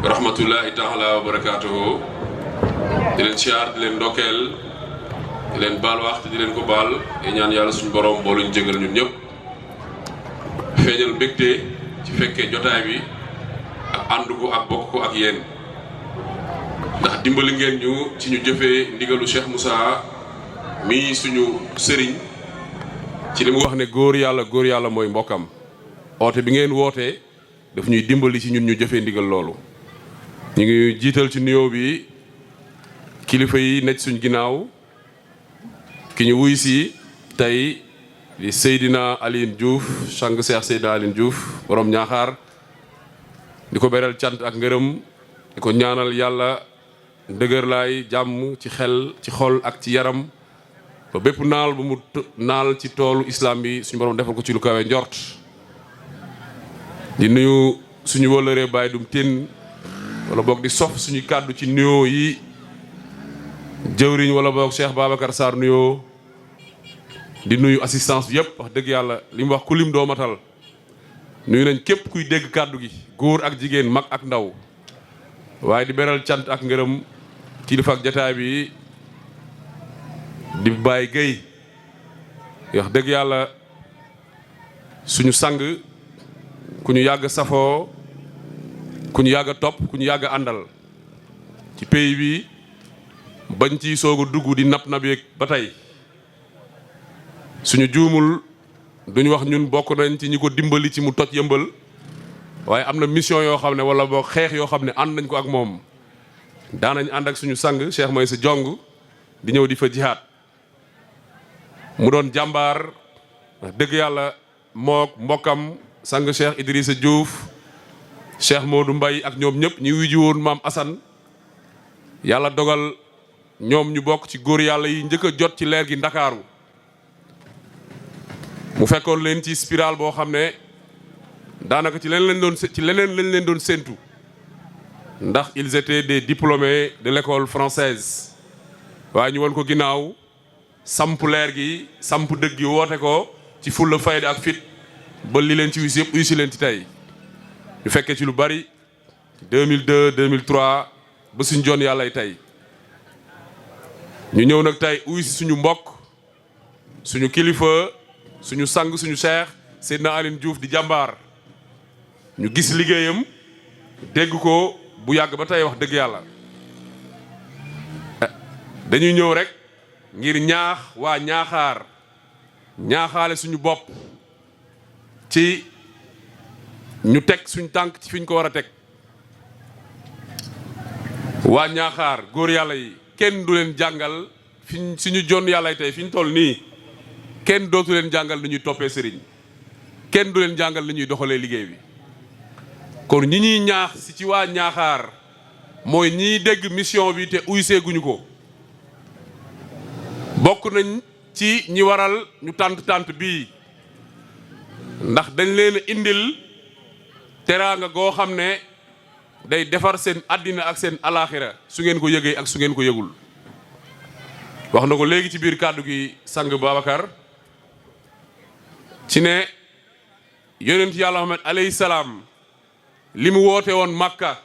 rahmatullahi taala wa barakatuhu di leen siyaar di leen ndokkeel di leen baal wax di leen ko baal e ñaan yàlla suñu borom boo luñ jégal ñun ñëpp feeñal mbégte ci fekkee jotaay bi ak ànd ko ak bokk ko ak yéen ndax dimbali ngeen ñu ci ñu jëfee ndigalu Cheikh Moussa mi suñu sëriñ ci li mu wax ne góor yàlla mooy mbokkam oote bi ngeen wootee daf ñuy dimbali ci ñun ñu jëfee ndigal loolu ñu ngi jiital ci nuyoo bi kilifa yi nekk suñ ginnaaw ki ñu wuy si tey di Seydina Alioune Diouf sang Cheikh Seydina Alioune Diouf borom Niakhar di ko beral cant ak ngërëm di ko ñaanal yàlla dëgër laay jàmm ci xel ci xol ak ci yaram ba bépp naal bu mu naal ci toolu islam bi suñu borom defal ko ci lu kawe njort di nuyu suñu wëllëree Baye Dum Tine wala boog di sof suñu kàddu ci nuyoo yi jëwriñ wala boog Cheikh Babacar Sarr nuyoo di nuyu assistance bi yëpp wax dëgg yàlla li mu wax ku lim doo matal nuyu nañ képp kuy dégg kàddu gi góor ak jigéen mag ak ndaw waaye di beral cant ak ngërëm kilifa ak jataay bi di Baye Gueye wax dëgg yàlla suñu sang ku ñu yàgg safoo ku ñu yàgg topp ku ñu yàgg àndal ci pays bi bañ ci soog a dugg di napp yeeg ba tey suñu juumul duñu wax ñun bokk nañ ci ñi ko dimbali ci mu toj yëmbal waaye am na mission yoo xam ne wala boo xeex yoo xam ne ànd nañ ko ak moom daanañ ànd ak suñu sang Cheikh Maysa Jong di ñëw di fa jihaat mu doon jàmbaar dëgg yàlla mook mbokkam sang Cheikh Idrissa Diouf Cheikh Modou Mbaye ak ñoom ñëpp ñu wuyu woon Mame Assane yàlla dogal ñoom ñu bokk ci góor yàlla yi njëkk a jot ci leer gi Ndakaaru mu fekkoon leen ci spirale boo xam ne daanaka ci leneen lañ leen doon séentu ndax ils étaient des diplômés de l'école française waaye ñu won ko ginnaaw samp leer gi samp dëgg gi woote ko ci fulla fayda ak fit ba li leen ci wis yëpp uysi leen ci tey ñu fekkee ci lu bari 2002 2003 ba suñ joon yàllay tey ñu ñëw nag tey uysi suñu mbokk suñu kilifa suñu sang suñu cheikh Seydina Alioune Diouf di jàmbaar ñu gis liggéeyam dégg ko bu yàgg ba tey wax dëgg yàlla dañuy ñëw rek ngir ñaax waa Niakhar ñaaxaale suñu bopp ci ñu teg suñ tànk ci fi ñu ko war a teg waa Niakhar góor yàlla yi kenn du leen jàngal fiñ suñu jon yàlla tey fi ñu toll nii kenn dootu leen jàngal ni ñuy toppee sëriñ kenn du leen jàngal ni ñuy doxalee liggéey bi kon ñi ñuy ñaax si ci waa Niakhar mooy ñiy dégg mission bi te uysee guñu ko bokk nañ ci ñi waral ñu tànt bii ndax dañ leen indil teraanga goo xam ne day defar seen àddina ak seen alaaxira su ngeen ko yëgee ak su ngeen ko yëgul wax na ko léegi ci biir kàddu gi sang Babacar ci ne yonent yàlla Muhammad alayhi salaam li mu woote woon Makka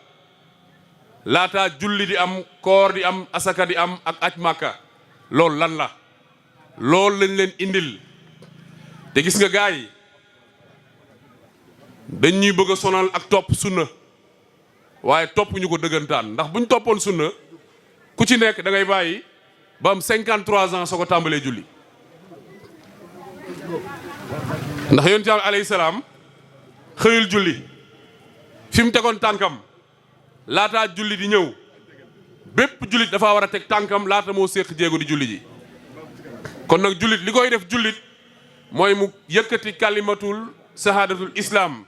laataa julli di am koor di am asaka di am ak aj Makka loolu lan la loolu lañ leen indil te gis nga gaay yi dañ ñuy bëgg a sonal ak topp sunna waaye topp ñu ko dëggantaan ndax buñ toppoon sunna ku ci nekk da ngay bàyyi ba am 53 ans soo ko tàmbalee julli ndax yonent bi alayhi salaam xëyul julli fi mu tegoon tànkam laataa julli di ñëw bépp jullit dafa war a teg tànkam laata moo séq jéego di julli ji kon nag jullit li koy def jullit mooy mu yëkkati kalimatul sahadatul islam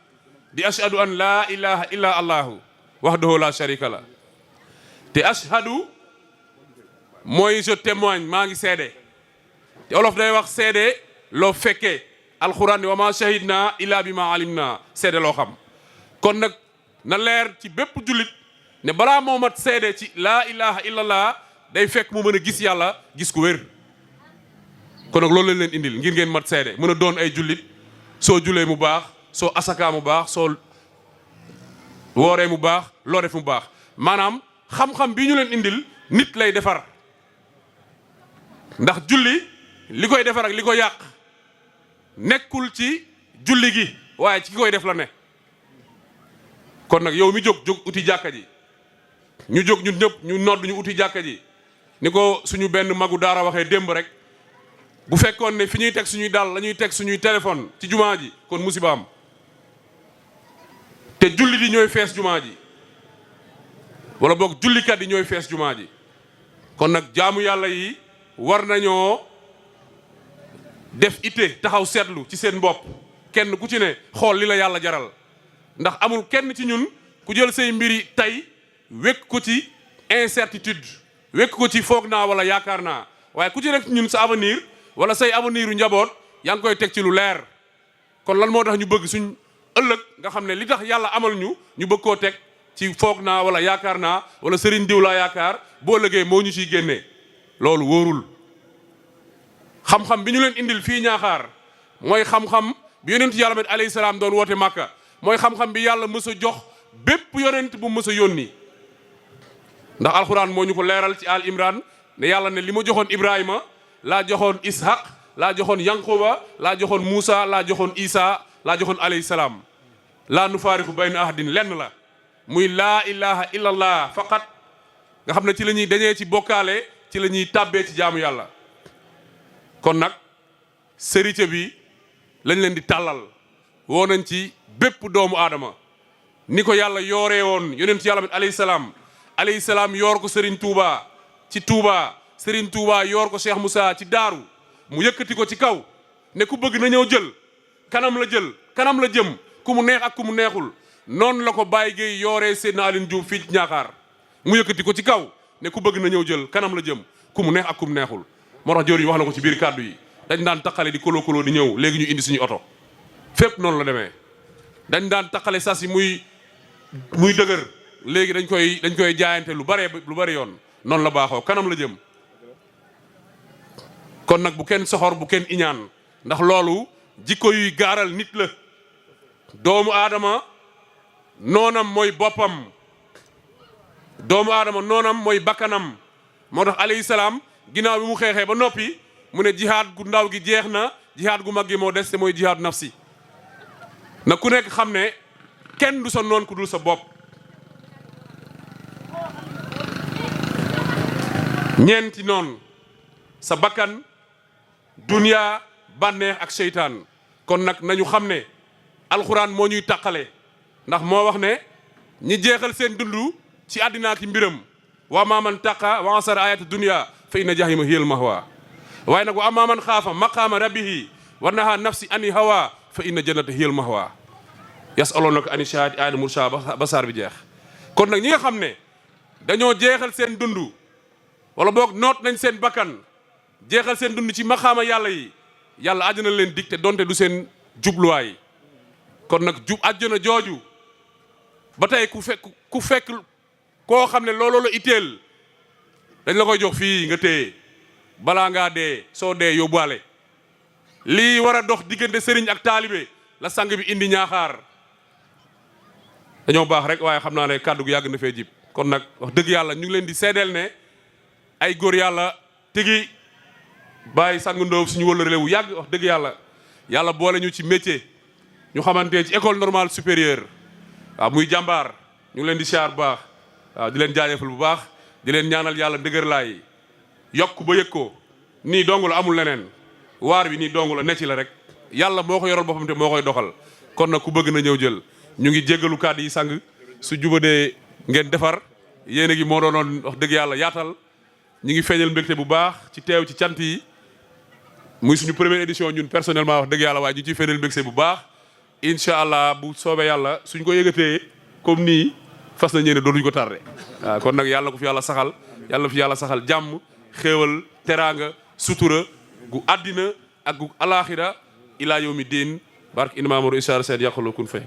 di ashhadu an laa ilaha illa allahu wahdahu la sharika la te ashhadu mooy je témoigne maa ngi seede te olof day wax seede loo fekkee alxuraan ni wa ma shahidna illa bi ma alimna seede loo xam kon nag na leer ci bépp jullit ne balaa moo mat seede ci laa ilaha illallah day fekk mu mën a gis yàlla gis ko wér kon nag loolu lañ leen indil ngir ngeen mat seede mën a doon ay jullit soo julee mu baax soo asakaa mu baax soo wooree mu baax loo def mu baax maanaam xam-xam bi ñu leen indil nit lay defar ndax julli li koy defar ak li ko yàq nekkul ci julli gi waaye ci ki koy def la ne kon nag yow mi jóg uti jàkka ji ñu jóg ñun ñëpp ñu nodd ñu uti jàkka ji ni ko suñu benn magu daara waxee démb rek bu fekkoon ne fi ñuy teg suñuy dàll la ñuy teg suñuy téléphone ci jumaa ji kon musiba am te julli di ñooy fees jumaa ji wala boog jullikat yi ñooy fees jumaa ji kon nag jaamu yàlla yi war nañoo def itte taxaw seetlu ci seen bopp kenn ku ci ne xool li la yàlla jaral ndax amul kenn ci ñun ku jël say mbiri tey wekk ko ci incertitude wekk ko ci foog naa wala yaakaar naa waaye ku ci rek ñun sa avenir wala say avenir u njaboot yaa ngi koy teg ci lu leer kon lan moo tax ñu bëgg suñ ëllëg nga xam ne li tax yàlla amal ñu bëgg koo teg ci foog naa wala yaakaar naa wala sëriñ diw laa yaakaar boo lëgee moo ñu ciy génnee loolu wóorul xam-xam bi ñu leen indil fii Niakhar mooy xam-xam bi yonent yàlla met alayhi salaam doon woote Màkka mooy xam-xam bi yàlla mës a jox bépp yonent bu mës a yónni ndax alxuraan moo ñu ko leeral ci al imran ne yàlla ne li ma joxoon Ibrahima laa joxoon Ishaq laa joxoon Yanquba laa joxoon Moussa laa joxoon Isa laa joxoon alayhi salaam laa nufaariqu bayna ahadin lenn la muy laa ilaha illallah faqat nga xam ne ci la ñuy dañee ci bokkaale ci la ñuy tàbbee ci jaamu yàlla kon nag sërite bi lañ leen di tàllal woo nañ ci bépp doomu aadama ni ko yàlla yooree woon yonent yàlla mit alayhi salaam yoor ko Serigne Touba ci Touba Serigne Touba yoor ko Cheikh Moussa ci Daaru mu yëkkati ko ci kaw ne ku bëgg na ñëw jël kanam la jëm ku mu neex ak ku mu neexul noonu la ko Baye Gueye yooree Seydina Aline Diouf fii ci Niakhar mu yëkkati ko ci kaw ne ku bëgg na ñëw jël kanam la jëm ku mu neex ak ku mu neexul moo tax jëriñ wax na ko ci biir kàddu yi dañ daan taqale di koloo di ñëw léegi ñu indi suñu oto fépp noonu la demee dañ daan taqale sas yi muy dëgër léegi dañ koy jaayante lu bari yoon noonu la baaxoo kanam la jëm kon nag bu kenn soxor bu kenn iñaan ndax loolu jikko yuy gaaral nit la doomu aadama noonam mooy boppam doomu aadama noonam mooy bakkanam moo tax alayhi salaam ginnaaw bi mu xeexee ba noppi mu ne jihaad gu ndaw gi jeex na jihaad gu mag gi moo des te mooy jihaad nafsi na ku nekk xam ne kenn du sa noon ku dul sa bopp ñeenti noon sa bakkan duniya bànneex ak seytaan kon nag nañu xam ne alxuraan moo ñuy tàqale ndax moo wax ne ñi jeexal seen dund ci àddinaa ki mbiram wa maaman taqa wa ansara ayatu dunya fa inna jahima hiyal mahwa waaye nag wa amaaman xaafa maqaama rabbihi wa naha nafsi ani hawa fa inna jannata hiyal mahwa yasalunaka ani shahadi ayat mursa ba saar bi jeex kon nag ñi nga xam ne dañoo jeexal seen dund wala boog noot nañ seen bakkan jeexal seen dund ci maqaama yàlla yi yàlla àjjana leen dig te donte du seen jubluwaay kon nag àjjana jooju ba tey ku fekk koo xam ne looloo la itteel dañ la koy jox fii nga téye balaa ngaa dee soo dee yóbbuwaale lii war a dox diggante sëriñ ak taalibe la sang bi indi Niakhar dañoo baax rek waaye xam naa ne kàddu gi yàgg na fee jib kon nag wax dëgg yàlla ñu ngi leen di seedeel ne ay góor yàlla tigi bàyyi sang ndóob suñu wëllëre wu yàgg wax dëgg yàlla boole ñu ci métier ñu xamante ci école normale supérieure waaw muy jàmbaar ñu ngi leen di siyaar bu baax waaw di leen jaajëfal bu baax di leen ñaanal yàlla dëgër laay yokk ba yëg ko nii dong la amul leneen waar bi nii dong la ne ci la rek yàlla moo ko yoral boppam te moo koy doxal kon nag ku bëgg na ñëw jël ñu ngi jéggalu kàddu yi sang su jubadee ngeen defar yéen gi moo doonoon wax dëgg yàlla yaatal ñu ngi feeñal mbégte bu baax ci teew ci cant yi muy suñu première édition ñun personnellement wax dëgg yàlla waaye ñu ciy feeñal mbégte bu baax incha allah bu soobee yàlla suñ ko yëgatee comme nii fas na ñeene dootuñu ko tardé waaw kon nag yàlla ko fi yàlla saxal yàlla fi yàlla saxal jàmm xéewal teraanga sutura gu àddina ak gu alaaxira ilaa yawmi diin barke inamaamaro isar seed yàqaloo kun fay